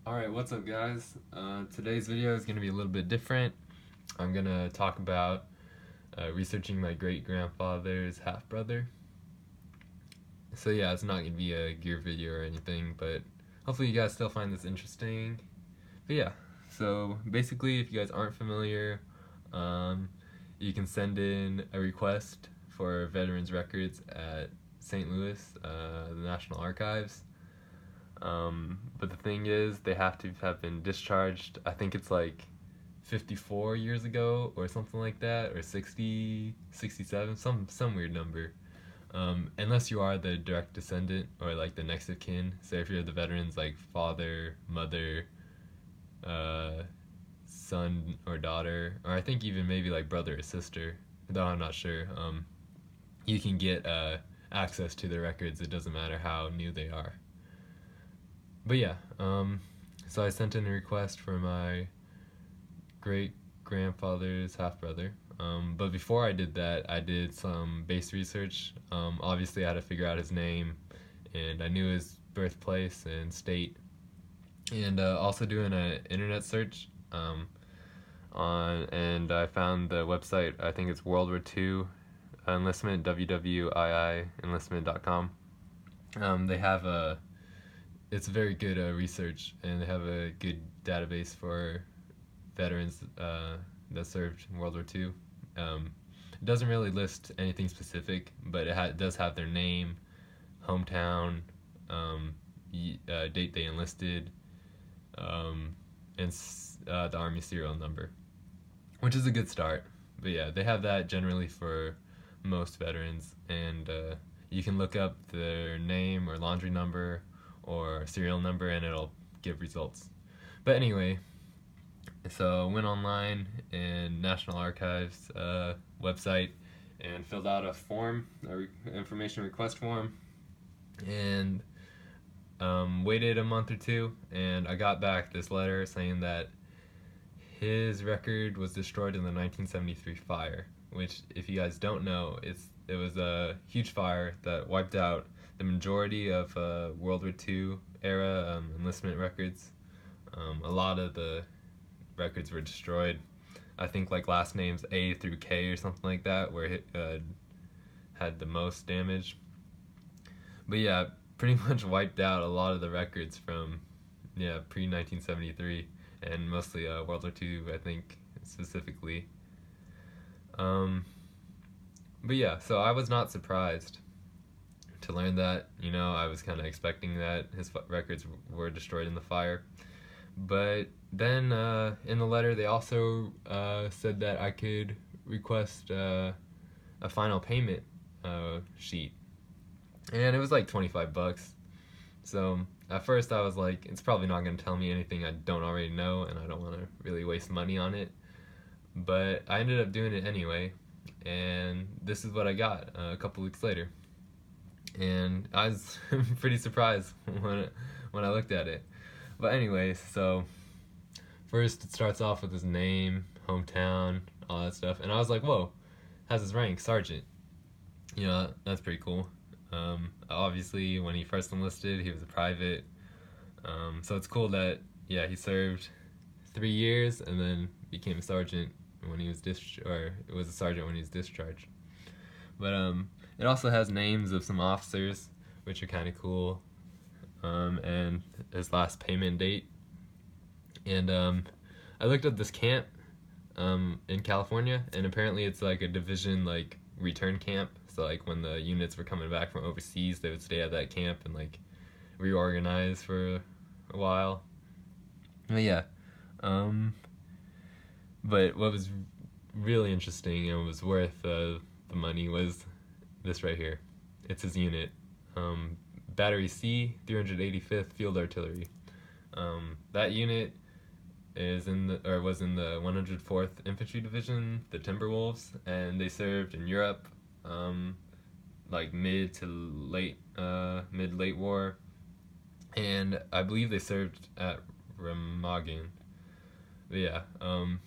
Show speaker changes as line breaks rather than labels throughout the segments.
Alright, what's up guys? Today's video is going to be a little bit different. I'm going to talk about researching my great-grandfather's half-brother. So yeah, it's not going to be a gear video or anything, but hopefully you guys still find this interesting. But yeah, so basically if you guys aren't familiar, you can send in a request for veterans records at St. Louis, the National Archives. But the thing is, they have to have been discharged, I think it's like 54 years ago or something like that, or 60, 67, some weird number. Unless you are the direct descendant or like the next of kin. So if you're the veteran's like father, mother, son or daughter, or I think even maybe like brother or sister, though I'm not sure, you can get access to the records. It doesn't matter how new they are. But yeah, so I sent in a request for my great-grandfather's half-brother. But before I did that, I did some base research. Obviously, I had to figure out his name, and I knew his birthplace and state. And also doing an internet search and I found the website, I think it's World War II enlistment, WWII enlistment.com. They have it's very good research, and they have a good database for veterans that served in World War II. It doesn't really list anything specific, but it does have their name, hometown, date they enlisted, and the Army serial number, which is a good start. But yeah, they have that generally for most veterans, and you can look up their name or laundry number or serial number and it'll give results. But anyway, so I went online and National Archives website and filled out a form, information request form, and waited a month or two, and I got back this letter saying that his record was destroyed in the 1973 fire, which, if you guys don't know, it was a huge fire that wiped out the majority of World War II era enlistment records. A lot of the records were destroyed. I think like last names A through K or something like that where it had the most damage. But yeah, pretty much wiped out a lot of the records from pre-1973 and mostly World War II, I think, specifically. But yeah, so I was not surprised to learn that. I was kind of expecting that his records were destroyed in the fire. But then in the letter they also said that I could request a final payment sheet, and it was like $25. So at first I was like, it's probably not going to tell me anything I don't already know, and I don't want to really waste money on it. But I ended up doing it anyway, and this is what I got a couple weeks later. And I was pretty surprised when I looked at it. But anyways, so first it starts off with his name, hometown, all that stuff, and I was like, whoa, has his rank, sergeant. That's pretty cool. Obviously, when he first enlisted, he was a private. So it's cool that, yeah, he served 3 years and then became a sergeant when he was was a sergeant when he was discharged. But it also has names of some officers, which are kind of cool, and his last payment date. And I looked up this camp in California, and apparently it's like a division like return camp. So like when the units were coming back from overseas, they would stay at that camp and like reorganize for a while. But yeah, but what was really interesting and was worth the money was this right here. It's his unit, Battery C, 385th Field Artillery. That unit was in the 104th Infantry Division, the Timberwolves, and they served in Europe, like mid to late war, and I believe they served at Remagen. But yeah, I'm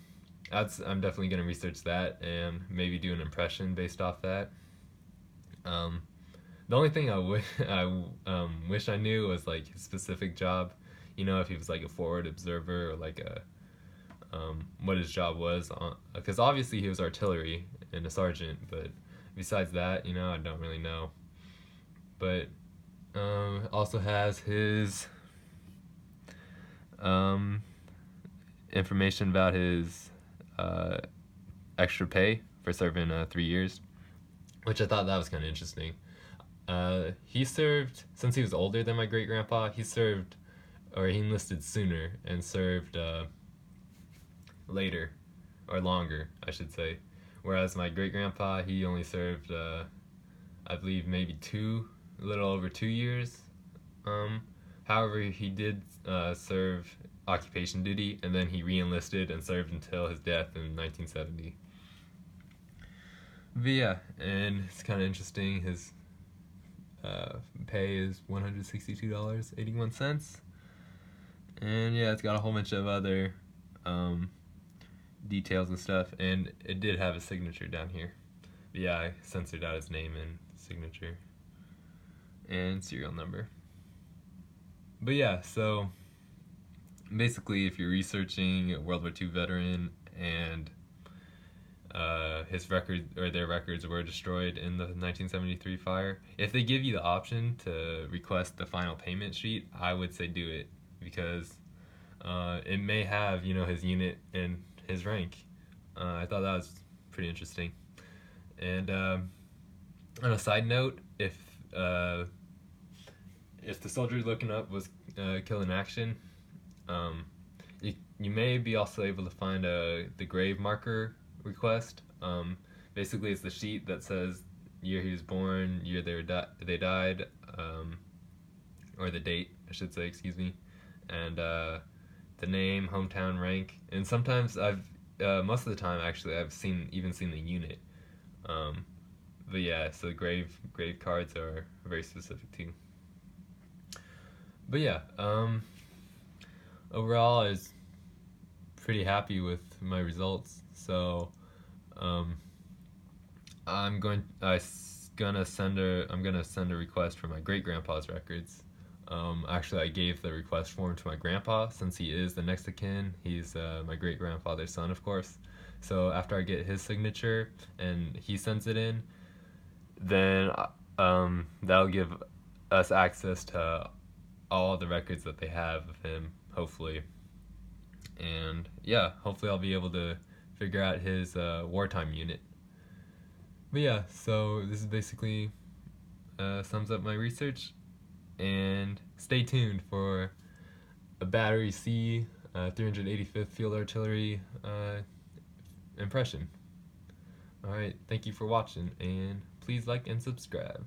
definitely gonna research that and maybe do an impression based off that. The only thing I wish I knew was like his specific job. if he was like a forward observer or like what his job was, because obviously he was artillery and a sergeant, but besides that, I don't really know. But also has his information about his extra pay for serving 3 years, which I thought that was kind of interesting. He served, since he was older than my great grandpa, he enlisted sooner and served later, or longer, I should say. Whereas my great grandpa, he only served, I believe, maybe a little over 2 years. However, he did serve occupation duty, and then he re-enlisted and served until his death in 1970. But yeah, and it's kind of interesting. His pay is $162.81. And yeah, it's got a whole bunch of other details and stuff, and it did have a signature down here. But yeah, I censored out his name and signature and serial number. But yeah, so basically, if you're researching a World War II veteran and his record or their records were destroyed in the 1973 fire, if they give you the option to request the final payment sheet, I would say do it, because it may have his unit and his rank. I thought that was pretty interesting. And on a side note, if the soldier you're looking up was killed in action, you may be also able to find the grave marker request. Basically, it's the sheet that says year he was born, year they died, or the date, I should say, excuse me, and the name, hometown, rank, and sometimes most of the time actually, I've seen the unit. But yeah, so grave cards are very specific too. But yeah, overall, I was pretty happy with my results. So, I'm gonna send a request for my great grandpa's records. Actually, I gave the request form to my grandpa, since he is the next of kin. He's my great grandfather's son, of course. So after I get his signature and he sends it in, then that'll give us access to all the records that they have of him, hopefully. And yeah, hopefully I'll be able to figure out his wartime unit. But yeah, so this is basically sums up my research, and stay tuned for a Battery C 385th Field Artillery impression. Alright, thank you for watching, and please like and subscribe.